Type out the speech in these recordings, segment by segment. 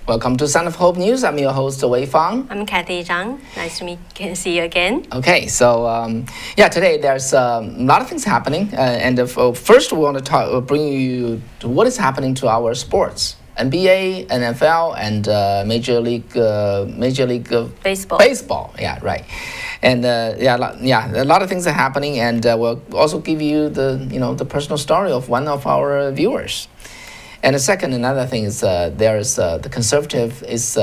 Welcome to Son of Hope News. I'm your host, Wei Fang. I'm Kathy Zhang. Nice to see you again. Okay, so today there's a lot of things happening, first we want to bring you to what is happening to our sports. NBA, NFL, and Major League Baseball. Yeah, right. And a lot of things are happening, and we'll also give you the personal story of one of our viewers. And the second, another thing is the conservative is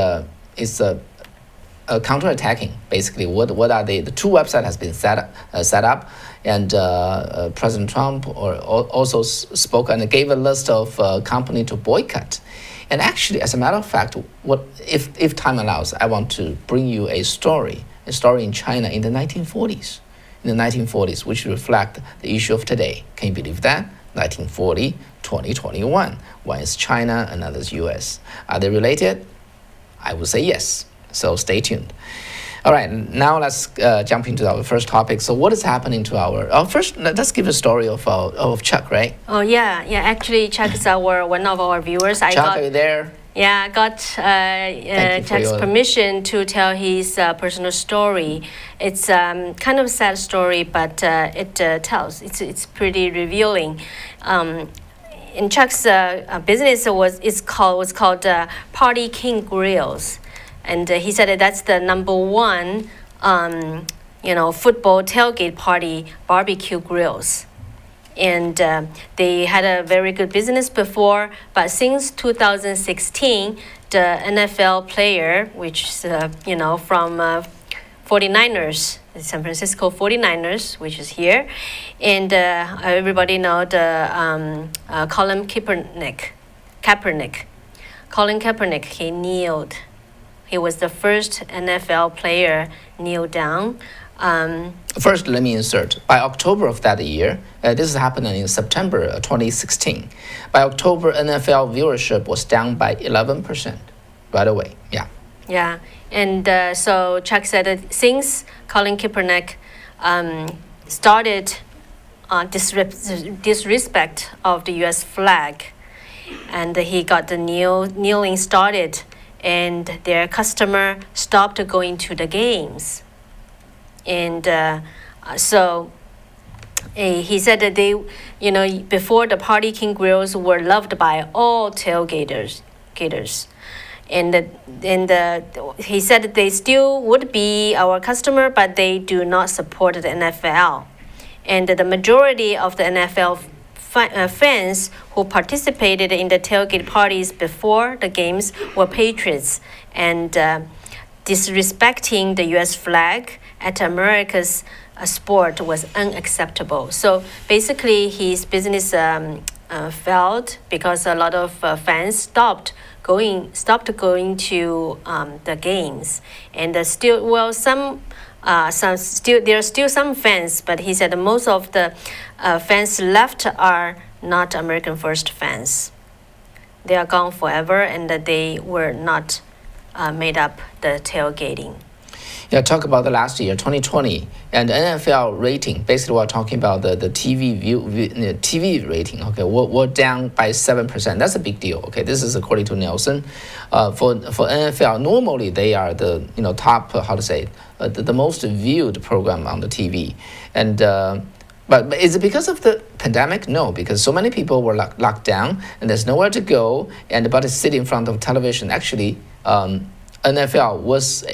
counterattacking. Basically, what are they? The two website has been set up, and President Trump also spoke and gave a list of company to boycott. And actually, as a matter of fact, if time allows, I want to bring you a story in China in the 1940s. In the 1940s, which reflect the issue of today. Can you believe that? 1940, 2021. One is China, another is US. Are they related? I would say yes. So stay tuned. All right, now let's jump into our first topic. So what is happening to our... first, let's give a story of Chuck, right? Oh, yeah. Actually, Chuck is one of our viewers. Chuck, are you there? Yeah, I got Chuck's permission to tell his personal story. It's kind of a sad story, but it's pretty revealing. In Chuck's business was called Party King Grills, and he said that's the number one football tailgate party barbecue grills. And they had a very good business before, but since 2016, the NFL player, which is from 49ers, the San Francisco 49ers, which is here, and everybody know the Colin Kaepernick. Colin Kaepernick, he kneeled. He was the first NFL player kneel down. First, let me insert. By October of that year, this is happening in September 2016. By October, NFL viewership was down by 11%. Right away, yeah. Yeah, and so Chuck said that since Colin Kaepernick started disrespect of the U.S. flag, and he got the kneeling started, and their customer stopped going to the games. And so he said that they, before the Party King Grills were loved by all tailgaters. And he said that they still would be our customer, but they do not support the NFL. And the majority of the NFL fans who participated in the tailgate parties before the games were patriots, and disrespecting the U.S. flag at America's sport was unacceptable. So basically, his business failed because a lot of fans stopped going to the games, and there are still some fans, but he said most of the fans left are not American First fans. They are gone forever, and they were not made up the tailgating. Yeah, talk about the last year, 2020, and NFL rating. Basically, we're talking about the TV rating. Okay, we're down by 7%. That's a big deal. Okay, this is according to Nielsen. For NFL, normally they are the top the most viewed program on the TV, and but is it because of the pandemic? No, because so many people were locked down and there's nowhere to go, and but sit in front of television. Actually, NFL was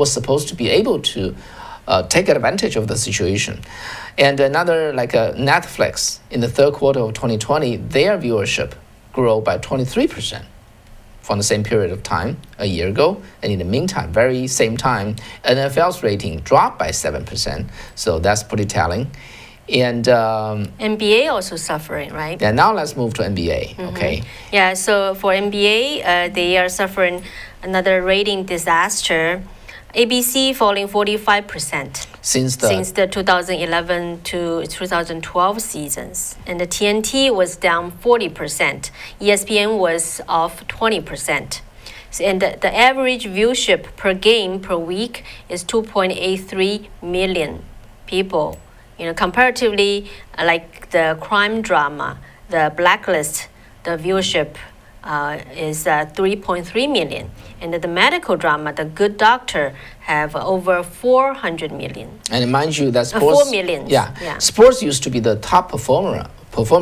supposed to be able to take advantage of the situation. And another, like Netflix, in the third quarter of 2020, their viewership grew by 23% from the same period of time a year ago. And in the meantime, very same time, NFL's rating dropped by 7%. So that's pretty telling. And NBA also suffering, right? Yeah, now let's move to NBA, okay? Yeah, so for NBA, they are suffering another rating disaster. ABC falling 45% since the 2011 to 2012 seasons. And the TNT was down 40%. ESPN was off 20%. And the average viewership per game per week is 2.83 million people. Comparatively, like the crime drama, the Blacklist, the viewership is 3.3 million. And the medical drama, The Good Doctor, have over 400 million. And mind you, that sports 4 million. Yeah, sports used to be the top performer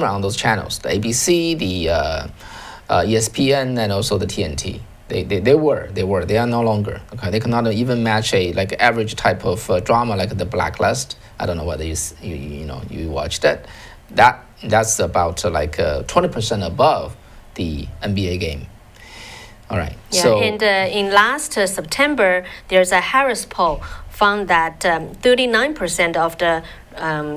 on those channels, the ABC, the ESPN, and also the TNT. They are no longer. Okay, they cannot even match a like average type of drama like the Blacklist. I don't know whether you watched it. That's about 20% above the NBA game. All right. Yeah, so, and in last September, there's a Harris poll found that 39% of the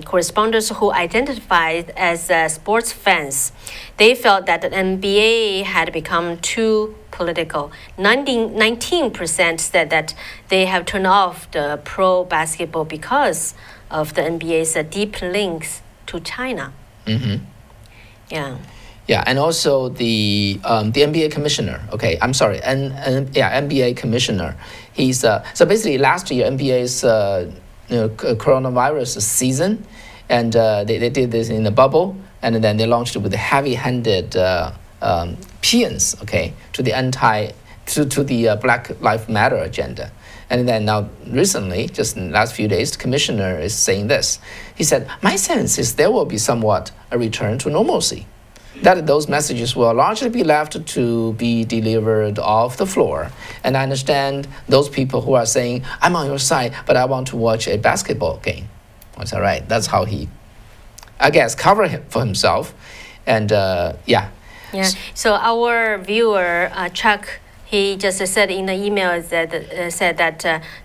correspondents who identified as sports fans, they felt that the NBA had become too political. 19% said that they have turned off the pro basketball because of the NBA's deep links to China. Mm-hmm. Yeah. Yeah, and also the NBA commissioner. Okay, I'm sorry, NBA commissioner. He's so basically last year NBA's coronavirus season, and they did this in a bubble, and then they launched it with heavy-handed paeans, okay, to the Black Lives Matter agenda. And then now recently, just in the last few days, the commissioner is saying this. He said, "My sense is there will be somewhat a return to normalcy, that those messages will largely be left to be delivered off the floor. And I understand those people who are saying, I'm on your side, but I want to watch a basketball game." That's all right. That's how he, I guess, covered for himself. And yeah. Yeah. So our viewer, Chuck, he just said in the email that said that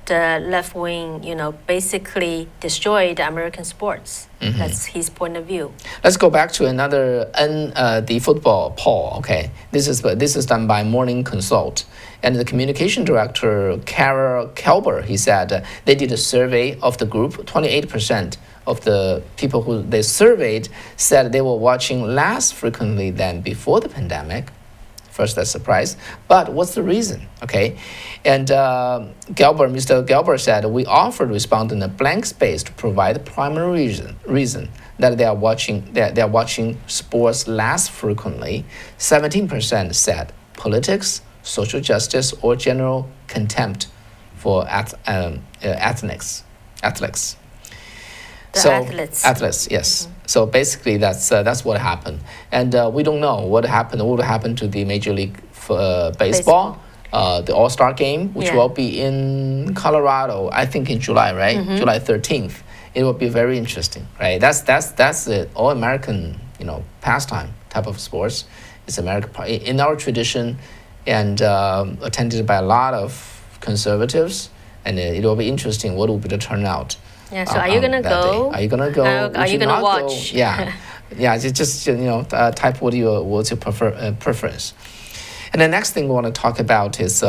the left wing, basically destroyed American sports. Mm-hmm. That's his point of view. Let's go back to another the football poll. Okay, this is done by Morning Consult, and the communication director Carol Kelber, he said they did a survey of the group. 28% of the people who they surveyed said they were watching less frequently than before the pandemic. First, that's a surprise. But what's the reason? Okay, and Mr. Gelber said we offered respondents a blank space to provide the primary reason that they are watching sports less frequently. 17% said politics, social justice, or general contempt for athletes. Athletes, yes. Mm-hmm. So basically, that's what happened, and we don't know what would happen to the Major League Baseball. The All-Star game, which will be in Colorado, I think in July, right? Mm-hmm. July 13th. It will be very interesting, right? That's the all-American, pastime type of sports. It's American in our tradition, and attended by a lot of conservatives, and it will be interesting. What will be the turnout? Yeah. So are you gonna go? Are you gonna go? Are you gonna watch? Go? Yeah, yeah. Just type what's your preference. And the next thing we want to talk about is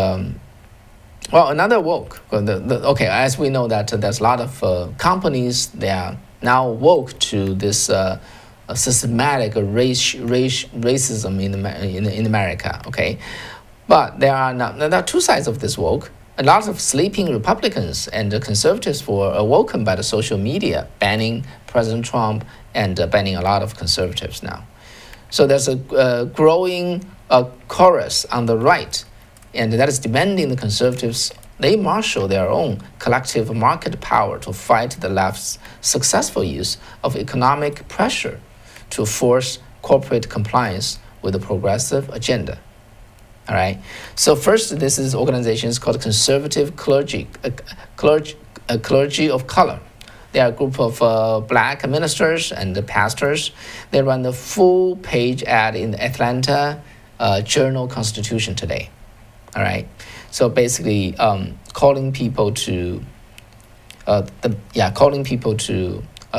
another woke. Okay, as we know that there's a lot of companies they are now woke to this systematic racism in America. Okay, but there are two sides of this woke. A lot of sleeping Republicans and conservatives were awoken by the social media, banning President Trump and banning a lot of conservatives now. So there's a growing chorus on the right, and that is demanding the conservatives, they marshal their own collective market power to fight the left's successful use of economic pressure to force corporate compliance with the progressive agenda. All right. So first, this is organizations called Conservative Clergy of Color. They are a group of black ministers and pastors. They run the full-page ad in the Atlanta Journal-Constitution today. All right. So basically, calling people to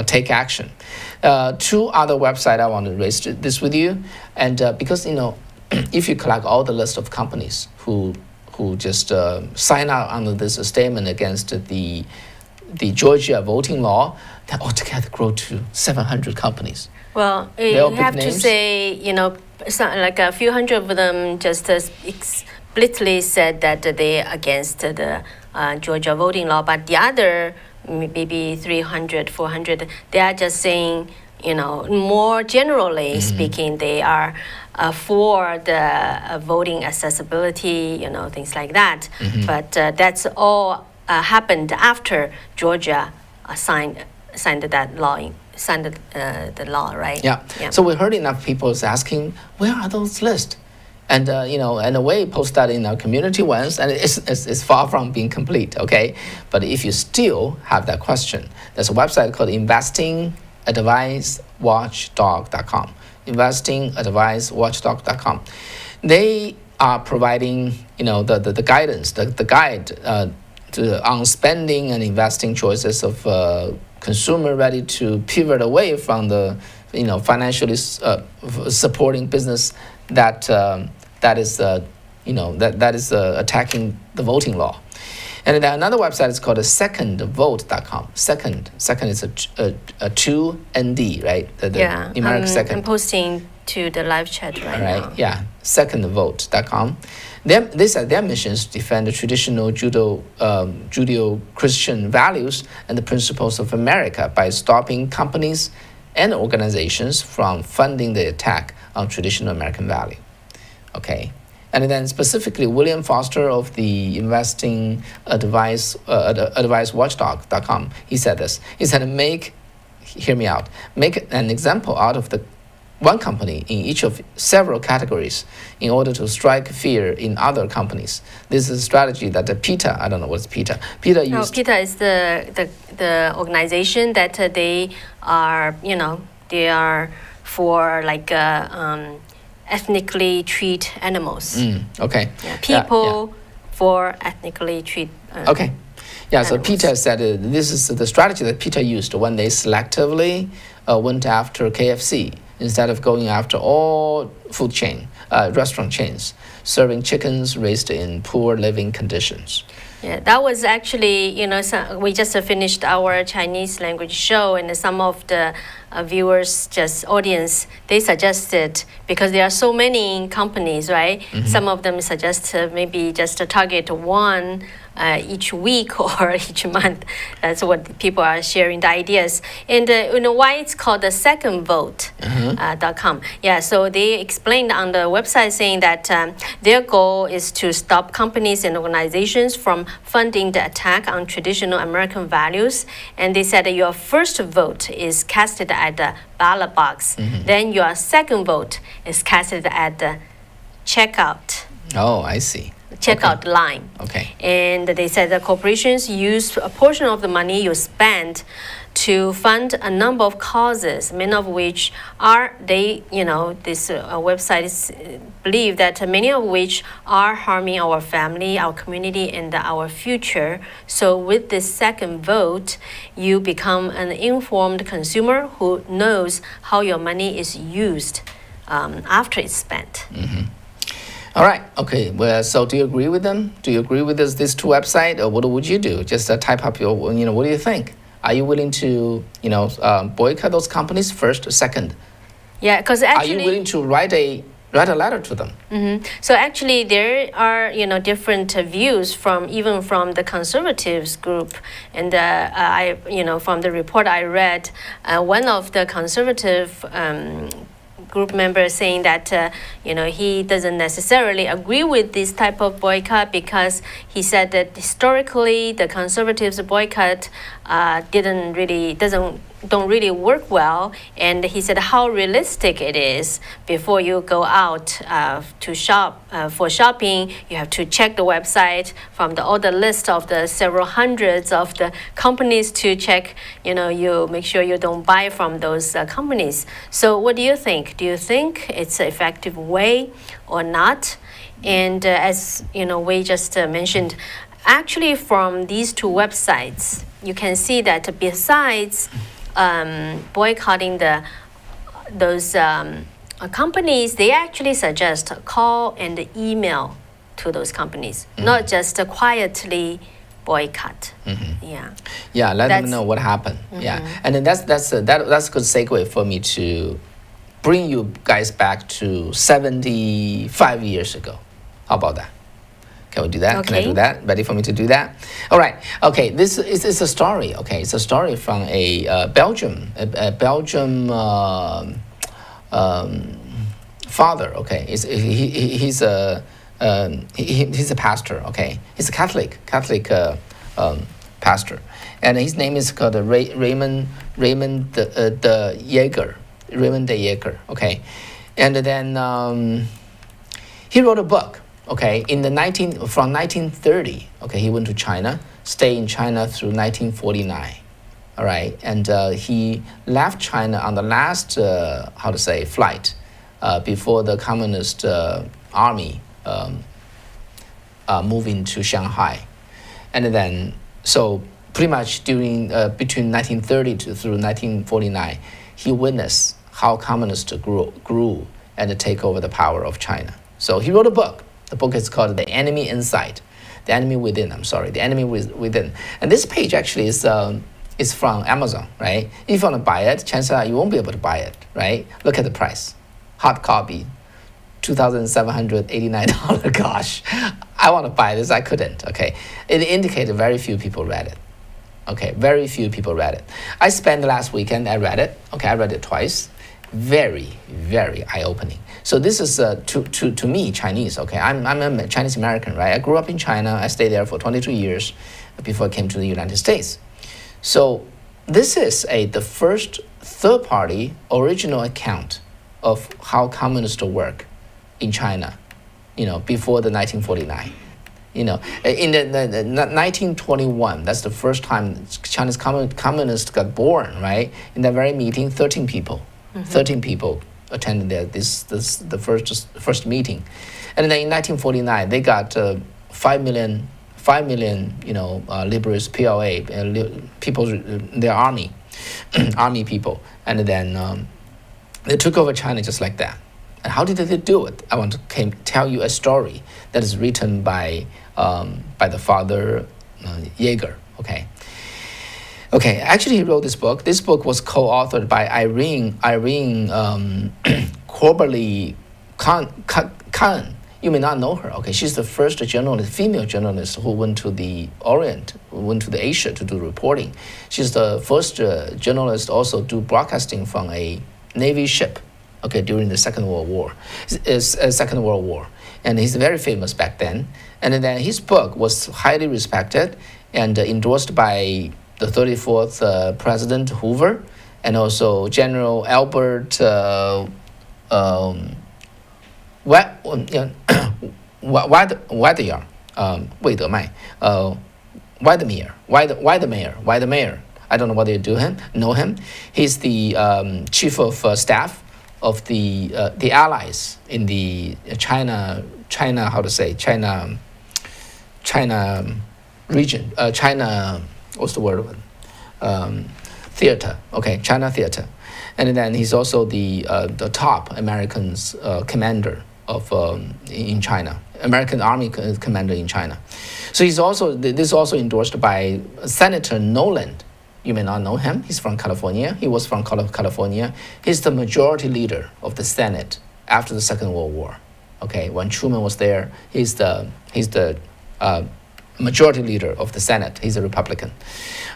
take action. Two other websites I want to raise this with you, and because if you collect all the list of companies who just sign out under this statement against the Georgia voting law, that altogether grow to 700 companies. Well, you have to say, like a few hundred of them just explicitly said that they're against the Georgia voting law, but the other maybe 300, 400, they are just saying, more generally speaking, they are for the voting accessibility, things like that. But that's all happened after Georgia signed that law. Signed the law, right? Yeah. So we heard enough people asking, where are those lists? And and we post that in our community once, and it's far from being complete. Okay, but if you still have that question, there's a website called investingadvicewatchdog.com. Investingadvicewatchdog.com. They are providing the guidance, the guide on spending and investing choices of consumer ready to pivot away from the financially supporting business that is attacking the voting law. And then another website is called secondvote.com. Second is a 2ND, right? The numeric second. I'm posting to the live chat right now. Yeah, secondvote.com. They said their mission is to defend the traditional Judeo-Christian values and the principles of America by stopping companies and organizations from funding the attack on traditional American value. Okay, and then specifically William Foster of the Investing Advice Watchdog.com. He said this. He said, hear me out. Make an example out of the one company in each of several categories in order to strike fear in other companies. This is a strategy that PETA, I don't know what's PETA. PETA used. PETA is the organization that they are for like ethnically treat animals. Okay. Yeah, people for ethnically treat. Okay. Yeah, so animals. PETA said this is the strategy that PETA used when they selectively went after KFC instead of going after all restaurant chains serving chickens raised in poor living conditions. Yeah, that was actually, we just finished our Chinese language show, and some of the viewers, audience, they suggested, because there are so many companies, right? Some of them suggest maybe just target one each week or each month. That's what people are sharing the ideas. And why it's called the secondvote.com. Yeah, so they explained on the website saying that their goal is to stop companies and organizations from funding the attack on traditional American values. And they said that your first vote is casted at the ballot box. Then your second vote is casted at the checkout. Oh, I see. Checkout line. Okay. And they said that corporations use a portion of the money you spend to fund a number of causes, many of which are this website believe that many of which are harming our family, our community, and our future. So with this second vote, you become an informed consumer who knows how your money is used after it's spent. All right. Okay. Well, so do you agree with them? Do you agree with these two websites, or what would you do? Just type up your, what do you think? Are you willing to, boycott those companies first, second? Yeah, because actually. Are you willing to write a letter to them? So actually, there are different views even from the conservatives group, and from the report I read, one of the conservative group members saying that he doesn't necessarily agree with this type of boycott, because he said that historically the conservatives boycott don't really work well, and he said how realistic it is. Before you go out to shop for shopping, you have to check the website from all the list of the several hundreds of the companies to check, you make sure you don't buy from those companies. So what do you think? Do you think it's an effective way or not? And as we just mentioned, actually from these two websites, you can see that besides boycotting those companies, they actually suggest call and email to those companies, not just quietly boycott. Yeah, let them know what happened. Yeah, and then that's a good segue for me to bring you guys back to 75 years ago. How about that? Can we do that? Okay. Can I do that? Ready for me to do that? All right. Okay. This is a story. Okay, it's a story from a Belgium father, okay, he's a pastor, okay. He's a Catholic pastor, and his name is called Raymond de Jaeger, Raymond de Jaeger, okay. And then he wrote a book, okay, from 1930, okay. He went to China, stayed in China through 1949. All right, and he left China on the last, flight before the Communist army moved into Shanghai. And then, so pretty much between 1930 through 1949, he witnessed how communists grew and take over the power of China. So he wrote a book. The book is called The Enemy Inside. The Enemy Within, The Enemy Within. And this page actually is from Amazon, right? If you want to buy it, chances are you won't be able to buy it, right? Look at the price. Hard copy, $2,789. Gosh, I want to buy this. I couldn't, okay? It indicated very few people read it. Okay, very few people read it. I spent the last weekend, I read it. Okay, I read it twice. Very, very eye-opening. So this is, to me, Chinese, okay? I'm a Chinese American, right? I grew up in China. I stayed there for 22 years before I came to the United States. So this is the first third-party original account of how communists work in China, before the 1949. In the 1921, that's the first time Chinese communists got born, right? In that very meeting, 13 people attended the first meeting. And then in 1949, they got 5 million, liberals, PLA, people, their army, army people. And then they took over China just like that. And how did they do it? I want to tell you a story that is written by the father, Jaeger, okay? Okay, actually he wrote this book. This book was co-authored by Irene Corberly Khan. You may not know her, okay? She's the first female journalist who went to the Orient, went to the Asia to do reporting. She's the first journalist also do broadcasting from a Navy ship, okay, during the Second World War. And he's very famous back then. And then his book was highly respected and endorsed by the 34th President Hoover and also General Albert Weidemeyer. I don't know whether you know him. He's the chief of staff of the allies in the China region. China, what's the word of it? Theater. Okay, China theater. And then he's also the top American commander of in China, American Army commander in China. So this is also endorsed by Senator Noland. You may not know him. He's from California. He was from California. He's the majority leader of the Senate after the Second World War. Okay, when Truman was there, he's the majority leader of the Senate. He's a Republican.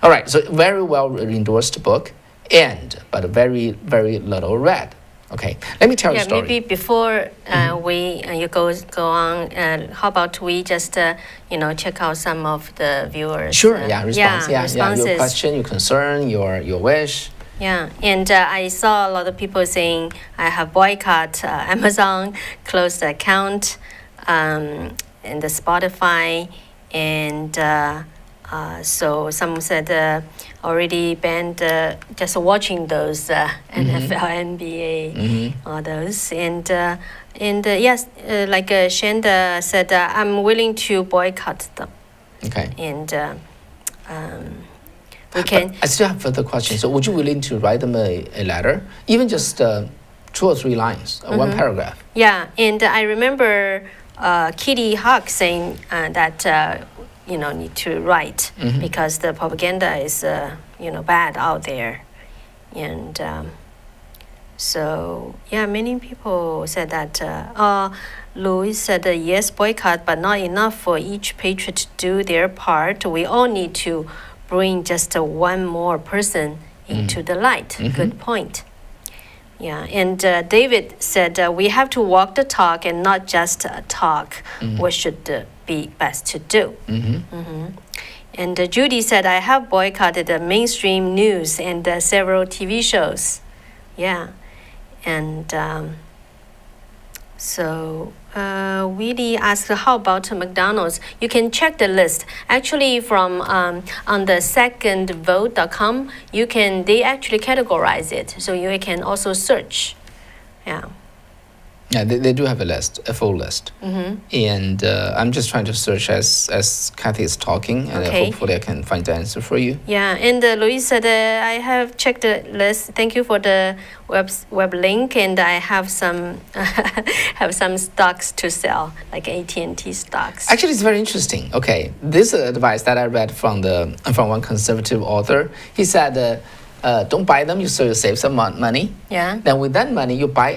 All right, so very well endorsed book, but very, very little read. Okay, let me tell you a story. Maybe before you go on, how about we just check out some of the viewers? Sure, responses. Responses. Your question, your concern, your wish. Yeah, and I saw a lot of people saying I have boycott Amazon, closed the account, and the Spotify, and so some said already banned just watching those NFL, NBA, all those, and yes, like Shanda said, I'm willing to boycott them. Okay. And we can. I still have further questions. So, would you willing to write them a letter, even just 2 or 3 lines, one paragraph? Yeah, and I remember Kitty Hawk saying that. Need to write because the propaganda is, bad out there. And so, many people said that. Louis said, yes, boycott, but not enough for each patriot to do their part. We all need to bring just one more person into the light. Good point. Yeah, and David said we have to walk the talk and not just talk what should be best to do. And Judy said, I have boycotted the mainstream news and several TV shows. Yeah, and so Willie asked, how about McDonald's? You can check the list. Actually, from on the secondvote.com, they actually categorize it, so you can also search. Yeah. Yeah, they do have a full list. And I'm just trying to search as Kathy is talking, and hopefully I can find the answer for you. Yeah, and Louise said, I have checked the list. Thank you for the web link, and I have some have some stocks to sell, like AT&T stocks. Actually, it's very interesting. Okay, this advice that I read from one conservative author, he said, don't buy them, so you save some money. Yeah. Then with that money, you buy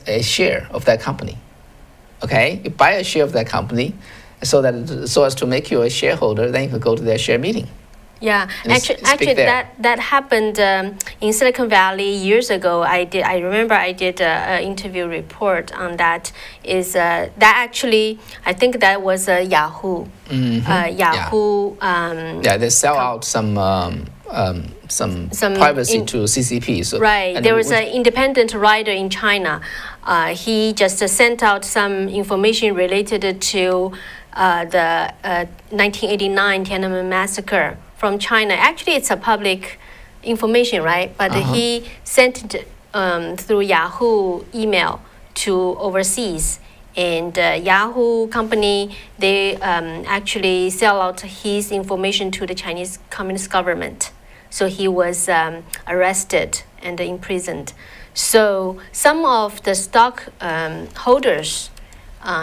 a share of that company. Okay, you buy a share of that company, so as to make you a shareholder. Then you could go to their share meeting. Yeah, actually, that happened in Silicon Valley years ago. I remember I did an interview report on that. That actually, I think that was Yahoo. Yahoo. Yeah, they sell out some privacy to CCP. So, right. There was an independent writer in China. He just sent out some information related to the 1989 Tiananmen massacre from China. Actually, it's a public information, right? But he sent it through Yahoo email to overseas. And Yahoo company, they actually sell out his information to the Chinese Communist government. So he was arrested and imprisoned. So some of the stock holders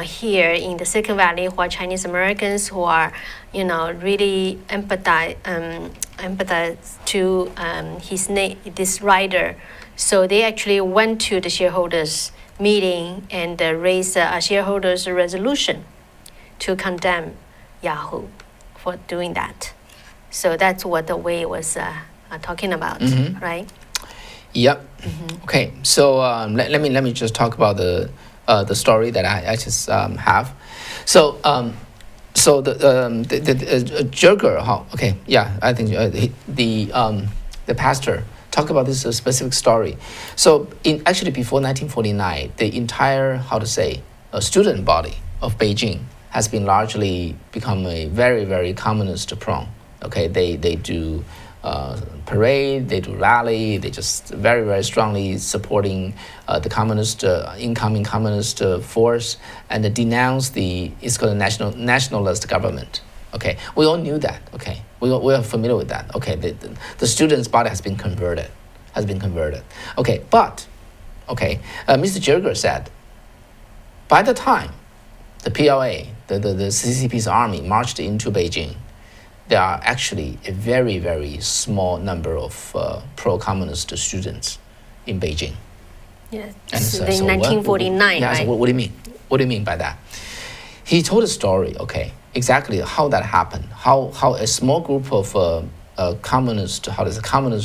here in the Silicon Valley, who are Chinese Americans, who are, really empathize to this writer. So they actually went to the shareholders meeting and raised a shareholders resolution to condemn Yahoo for doing that. So that's what the Wei was talking about, right? Yep. Okay. So let me just talk about the story that I just have. So the Jerger, okay, yeah, I think the pastor talked about this specific story. So actually before 1949, the entire student body of Beijing has been largely become a very, very communist prone. Okay, they do parade, they do rally, they just very, very strongly supporting the communist incoming communist force, and denounce it's called a nationalist government. Okay, we all knew that. Okay, we are familiar with that. Okay, the students' body has been converted. Okay, but Mr. Jerger said, by the time the PLA, the CCP's army marched into Beijing, there are actually a very, very small number of pro-communist students in Beijing. Yes, in 1949, right? So what do you mean? What do you mean by that? He told a story, exactly how that happened, how a small group of communist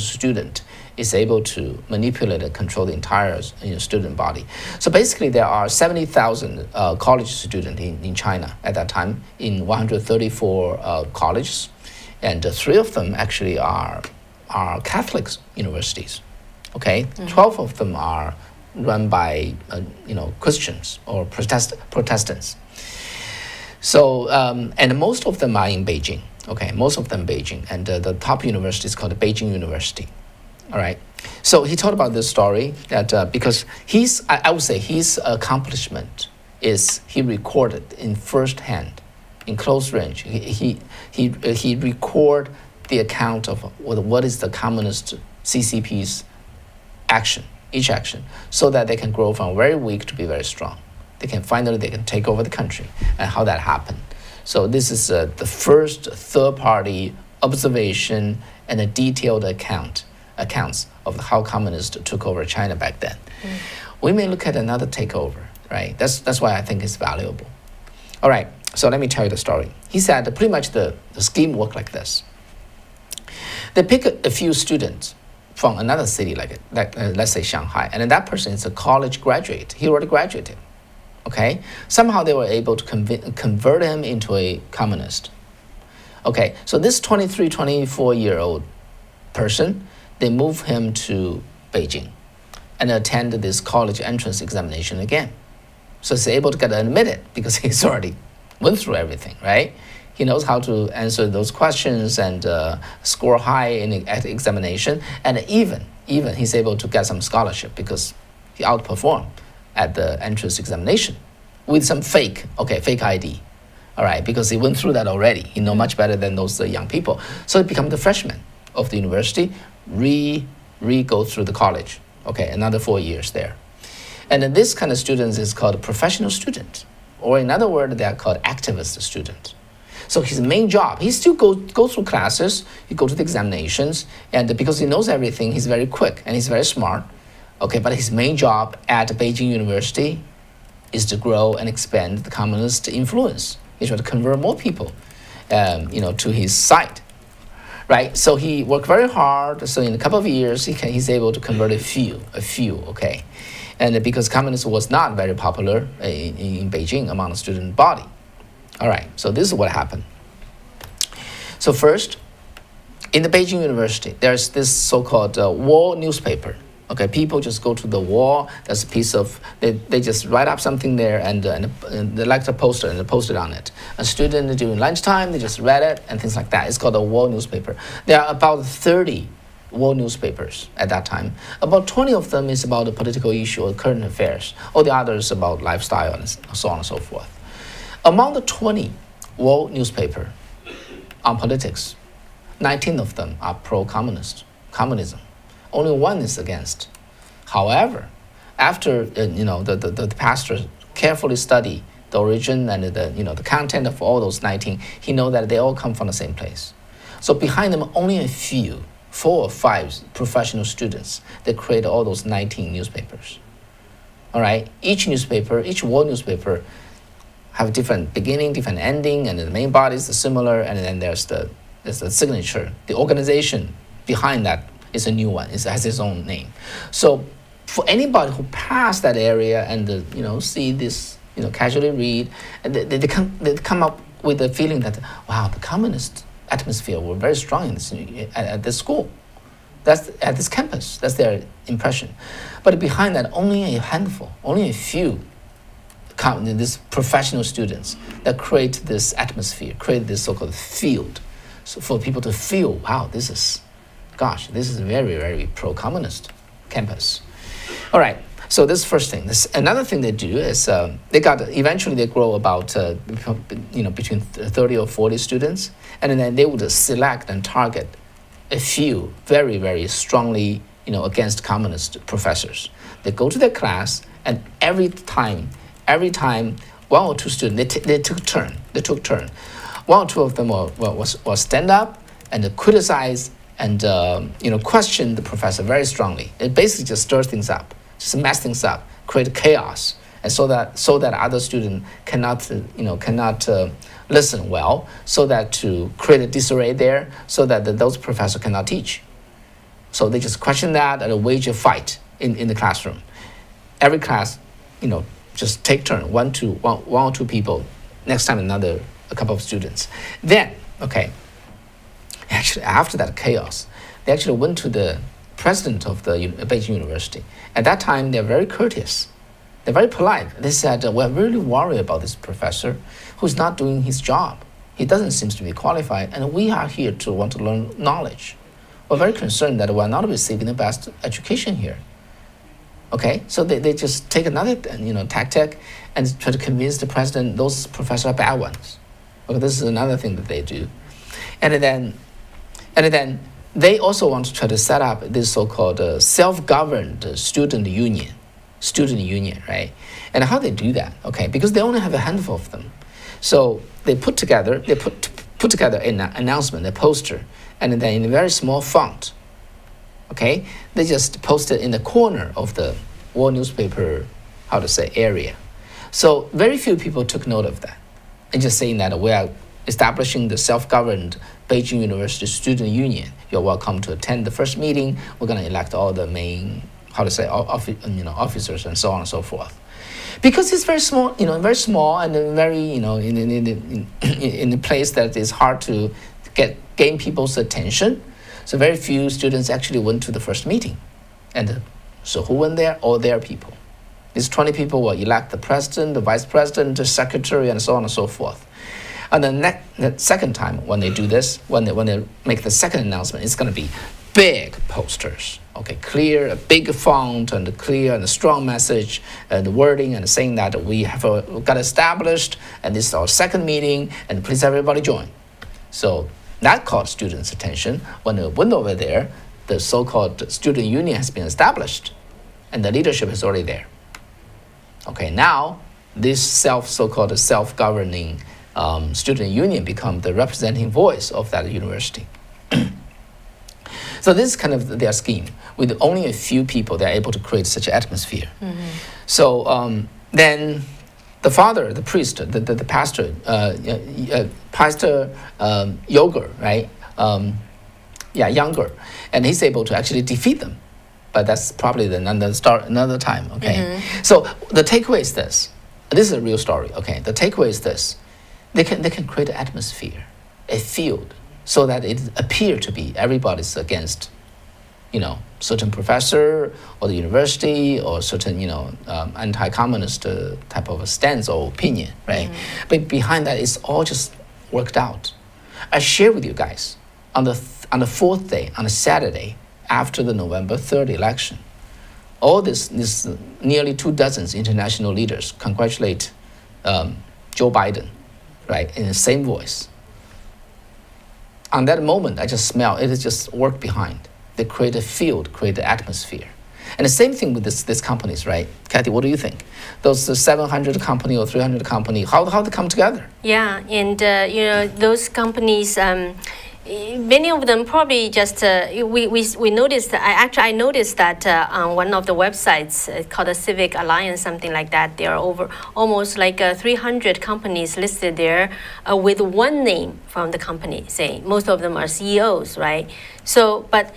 student is able to manipulate and control the entire student body. So basically, there are 70,000 college students in China at that time in 134 colleges, and 3 of them actually are Catholic universities. Okay, 12 of them are run by Christians or Protestants. So and most of them are in Beijing. Okay, most of them Beijing, and the top university is called the Beijing University. All right. So he told about this story that because I would say his accomplishment is he recorded in first hand, in close range. He record the account of what is the communist CCP's each action, so that they can grow from very weak to be very strong. They can take over the country, and how that happened. So this is the first third-party observation and a detailed accounts of how communists took over China back then. We may look at another takeover, right? That's why I think it's valuable. All right, so let me tell you the story. He said pretty much the scheme worked like this. They pick a few students from another city like let's say Shanghai, and then that person is a college graduate. He already graduated. Okay, somehow they were able to convert him into a communist. Okay, so this 23, 24-year-old person, they move him to Beijing and attend this college entrance examination again. So he's able to get admitted because he's already went through everything, right? He knows how to answer those questions and score high at the examination, and even he's able to get some scholarship because he outperformed at the entrance examination with some fake ID, all right, because he went through that already. He know much better than those young people. So he become the freshman of the university, go through the college, okay, another 4 years there. And then this kind of students is called a professional student, or in other words, they are called activist student. So his main job, he still go through classes, he go to the examinations, and because he knows everything, he's very quick and he's very smart. Okay, but his main job at Beijing University is to grow and expand the communist influence. He tried to convert more people, to his side, right? So he worked very hard. So in a couple of years, he's able to convert a few, okay? And because communism was not very popular in Beijing among the student body. All right, so this is what happened. So first, in the Beijing University, there's this so-called wall newspaper. Okay, people just go to the wall. There's a piece of, they just write up something there and they like the poster and they post it on it. A student during lunchtime, they just read it and things like that. It's called a wall newspaper. There are about 30 wall newspapers at that time. About 20 of them is about the political issue or current affairs. All the others about lifestyle and so on and so forth. Among the 20 wall newspaper on politics, 19 of them are communism. Only one is against. However, after the pastor carefully study the origin and the content of all those 19, he know that they all come from the same place. So behind them, only a few, 4 or 5 professional students that create all those 19 newspapers. All right, each wall newspaper have different beginning, different ending, and the main body is similar, and then there's the signature. The organization behind that is a new one. It has its own name. So for anybody who pass that area and see this, casually read, and they come up with the feeling that, wow, the communist atmosphere were very strong at this school. That's at this campus. That's their impression. But behind that, only a handful, only a few these professional students that create this atmosphere, create this so-called field, so for people to feel, wow, this is very, very pro-communist campus. All right, so this is first thing. Another thing they do is eventually they grow about between 30 or 40 students, and then they would select and target a few very, very strongly against communist professors. They go to their class, and every time 1 or 2 students, they took turn. 1 or 2 of them will stand up and criticize and question the professor very strongly. It basically just stirs things up, just mess things up, create chaos, and so that other student cannot listen well, so that to create a disarray there, so that those professors cannot teach. So they just question that and wage a fight in the classroom. Every class, just take turn, one or two people, next time a couple of students. Then, actually after that chaos, they actually went to the president of the Beijing University. At that time, they're very courteous. They're very polite. They said, we're really worried about this professor who's not doing his job. He doesn't seem to be qualified, and we are here to want to learn knowledge. We're very concerned that we're not receiving the best education here. Okay, so they just take another tactic and try to convince the president those professors are bad ones. Okay, this is another thing that they do, and then they also want to try to set up this so-called self-governed student union, right? And how they do that? Okay, because they only have a handful of them, so they put together an announcement, a poster, and then in a very small font. Okay, they just posted in the corner of the wall newspaper, area. So very few people took note of that, and just saying that we are establishing the self-governed Beijing University Student Union. You're welcome to attend the first meeting. We're going to elect all the main, officers and so on and so forth. Because it's very small, very small and very, in a place that is hard to gain people's attention. So very few students actually went to the first meeting. And so who went there? All their people. These 20 people will elect the president, the vice president, the secretary, and so on and so forth. And the second time when they do this, when they make the second announcement, it's going to be big posters, okay, clear, a big font, and a clear and a strong message, and the wording, and saying that we got established, and this is our second meeting, and please everybody join. So that caught students' attention. When they went over there, the so-called student union has been established, and the leadership is already there. Okay, now this so-called self-governing student union become the representing voice of that university. So this is kind of their scheme. With only a few people, they're able to create such an atmosphere. Mm-hmm. So then the father, the priest, the pastor, Pastor Yoger, right? Younger, and he's able to actually defeat them. But that's probably another time, okay? Mm-hmm. So the takeaway is this. This is a real story, okay? The takeaway is this. They can create an atmosphere, a field, so that it appear to be everybody's against, certain professor or the university or certain, anti-communist type of a stance or opinion, right? Mm-hmm. But behind that, it's all just worked out. I share with you guys on the fourth day, on a Saturday after the November 3rd election, all this nearly 24 international leaders congratulate Joe Biden, right, in the same voice. On that moment, I just smell it is just work behind. They create a field, create an atmosphere. And the same thing with these companies, right? Kathy, what do you think? Those 700 company or 300 company, how they come together? Yeah, and those companies, many of them probably just we noticed. I noticed that on one of the websites called the Civic Alliance, something like that. There are over almost like 300 companies listed there with one name from the company. Say most of them are CEOs, right? So, but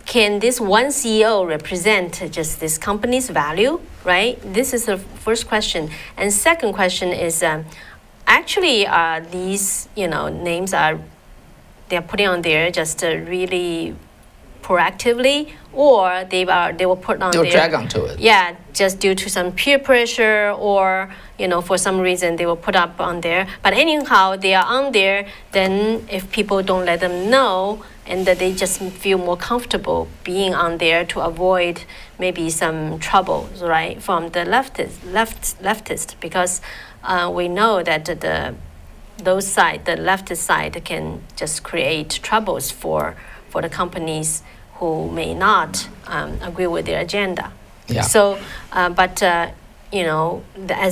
can this one CEO represent just this company's value, right? This is the first question. And second question is, actually, these names are they're putting on there just really proactively, or they were put on there. They'll drag onto it. Yeah, just due to some peer pressure, or for some reason they were put up on there. But anyhow, they are on there. Then if people don't let them know, and that they just feel more comfortable being on there to avoid maybe some troubles, right, from the leftist, because we know that the leftist side can just create troubles for the companies who may not agree with their agenda. Yeah. So, as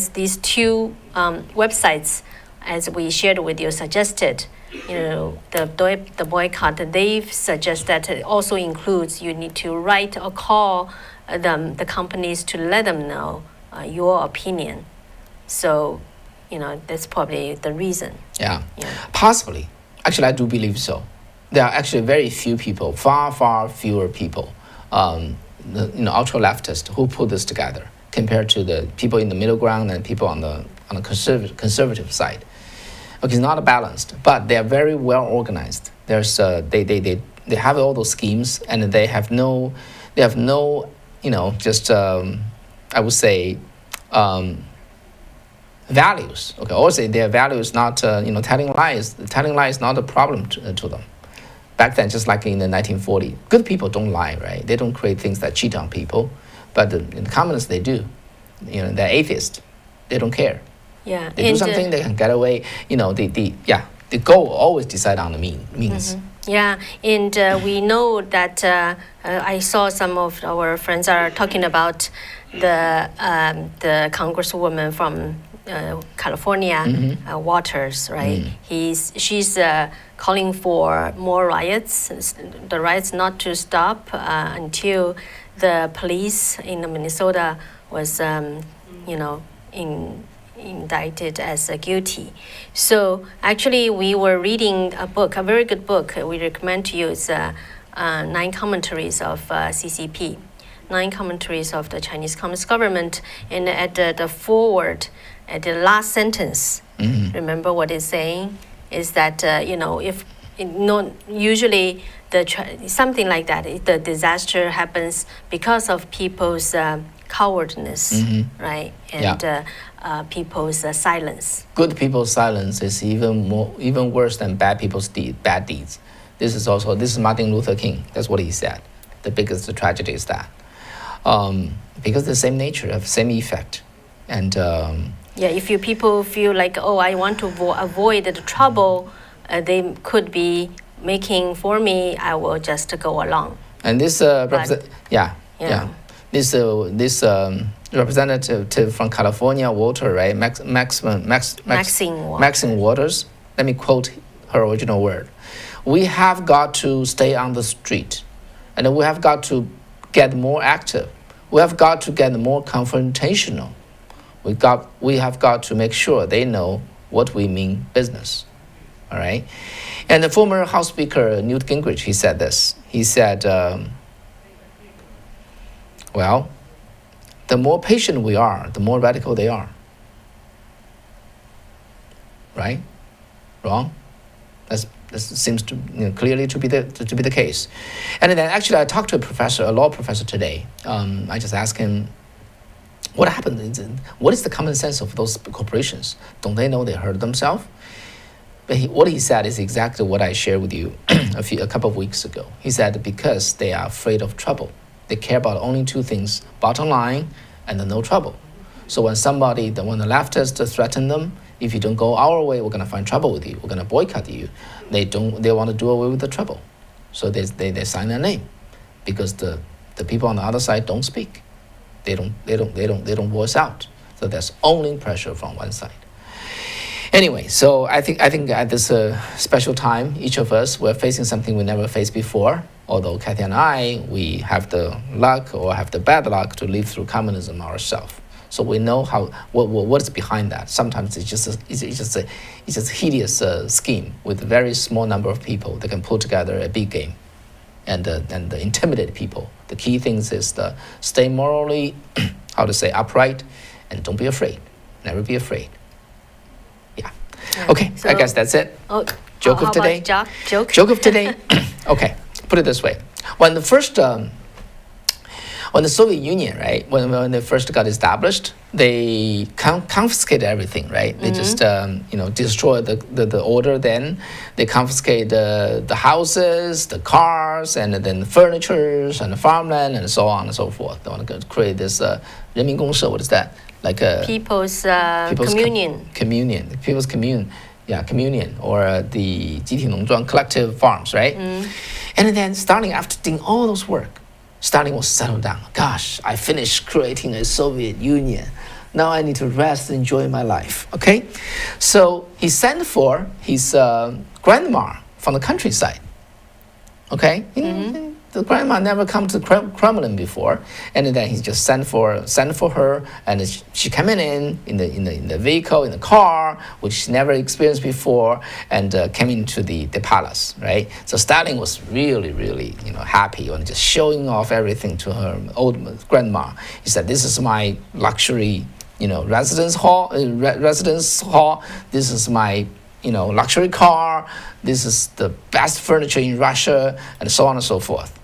these two websites, as we shared with you, suggested, the boycott, they've suggested that it also includes you need to write or call the companies to let them know your opinion. So, that's probably the reason. Yeah, possibly. Actually, I do believe so. There are actually very few people, far fewer people, ultra leftist who put this together compared to the people in the middle ground and people on the conservative side. Okay, it's not balanced, but they are very well organized. There's they have all those schemes, and they have no I would say values. Okay, also their values not telling lies. Telling lies is not a problem to them. Back then, just like in the 1940s, good people don't lie, right? They don't create things that cheat on people, but in the communists they do. They're atheists. They don't care. Yeah, they do something they can get away. The goal always decide on the means. Mm-hmm. Yeah, and we know that I saw some of our friends are talking about the congresswoman from California, mm-hmm. Waters, right? Mm. She's calling for more riots. The riots not to stop until the police in Minnesota was, indicted as guilty. So actually, we were reading a book, a very good book. We recommend to you. It's 9 commentaries of CCP, 9 commentaries of the Chinese Communist government. And at the foreword, at the last sentence, remember what it's saying is that if usually something like that, the disaster happens because of people's cowardness, right? And people's silence. Good people's silence is even worse than bad people's bad deeds. This is Martin Luther King. That's what he said. The biggest tragedy is that because the same nature, have same effect, and if people feel like, oh, I want to avoid the trouble they could be making for me, I will just go along. And this this representative from California, Walter, right? Maxine Waters. Let me quote her original word. We have got to stay on the street, and we have got to get more active. We have got to get more confrontational. We have got to make sure they know what we mean business. All right? And the former House Speaker Newt Gingrich, he said this. He said, well, the more patient we are, the more radical they are. Right? Wrong? This seems to clearly to be the case. And then actually I talked to a law professor today. I just asked him, what happened? What is the common sense of those corporations? Don't they know they hurt themselves? But what he said is exactly what I shared with you a couple of weeks ago. He said because they are afraid of trouble. They care about only 2 things: bottom line and no trouble. So when the leftists threaten them, if you don't go our way, we're going to find trouble with you. We're going to boycott you. They want to do away with the trouble. So they sign their name because the people on the other side don't speak. They don't voice out. So there's only pressure from one side. Anyway, so I think at this special time, each of us, we're facing something we never faced before. Although Kathy and I, we have the luck or have the bad luck to live through communism ourselves. So we know what is behind that. Sometimes it's just a hideous scheme with a very small number of people that can put together a big game, and intimidate people. The key things is to stay morally, upright, and don't be afraid. Never be afraid. Okay, so I guess that's it. Joke of today. Joke of today. Okay, put it this way: when the Soviet Union, right, when they first got established, they confiscated everything, right? They just destroyed the order. Then they confiscated the houses, the cars, and then the furniture and the farmland, and so on and so forth. They want to create this 人民公社. What is that? Like a people's communion. People's commune. Yeah, communion, or the 集体农庄, collective farms, right? And then Stalin, after doing all those work, Stalin was settled down. Gosh, I finished creating a Soviet Union. Now I need to rest and enjoy my life. Okay? So he sent for his grandma from the countryside. Okay? The grandma never come to Kremlin before, and then he just sent for her, and she came in the vehicle, in the car, which she never experienced before, and came into the palace, right? So Stalin was really, really happy and just showing off everything to her old grandma. He said, "This is my luxury, residence hall. This is my luxury car. This is the best furniture in Russia," and so on and so forth.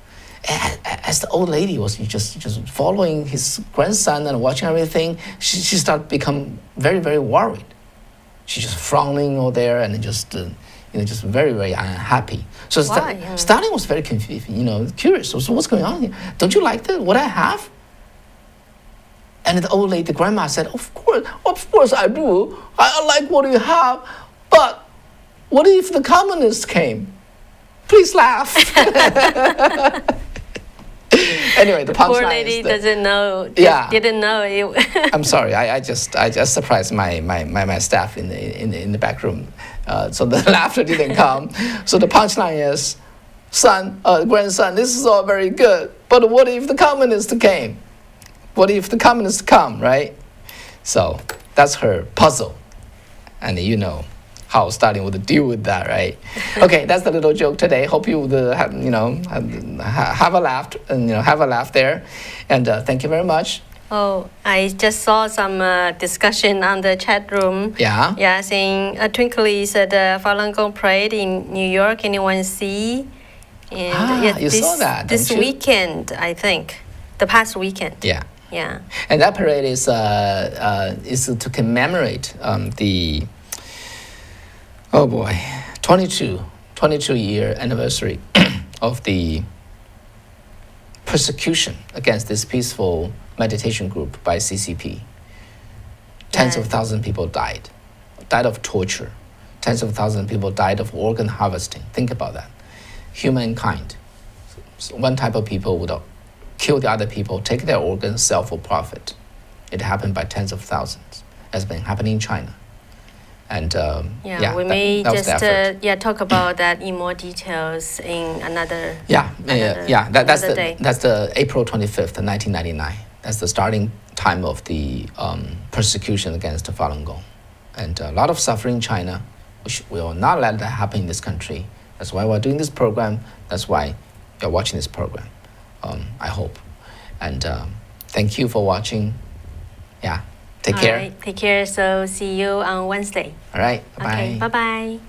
As the old lady was just following his grandson and watching everything, she started to become very, very worried. She's just frowning over there and just very, very unhappy. So Stalin was very confused, curious. So what's going on here? Don't you like what I have? And the old lady, the grandma said, Of course I do. I like what you have, but what if the communists came? Please laugh. Anyway, the punchline. Poor lady doesn't know. Didn't know. I'm sorry. I just surprised my staff in the back room, so the laughter didn't come. So the punchline is, grandson, this is all very good, but what if the communists came? What if the communists come, right? So that's her puzzle. And you know how Stalin would deal with that, right? Okay, that's the little joke today. Hope you would have, have a laugh and have a laugh there. And thank you very much. Oh, I just saw some discussion on the chat room. Yeah. Yeah, saying Twinkly said Falun Gong parade in New York. Anyone see? And you saw that, this don't you? weekend, I think, the past weekend. Yeah. Yeah. And that parade is to commemorate the 22-year anniversary of the persecution against this peaceful meditation group by CCP. Tens of thousands of people died of torture. Tens of thousands of people died of organ harvesting. Think about that. Humankind. So one type of people would kill the other people, take their organs, sell for profit. It happened by tens of thousands. It's been happening in China. And we may just talk about that in more details in another That's day. That's the April 25th, 1999. That's the starting time of the persecution against the Falun Gong, and a lot of suffering in China. We will not let that happen in this country. That's why we're doing this program. That's why you're watching this program. I hope, and thank you for watching. Yeah. Take care. All right, take care. So see you on Wednesday. All right. Bye-bye. Okay, bye-bye.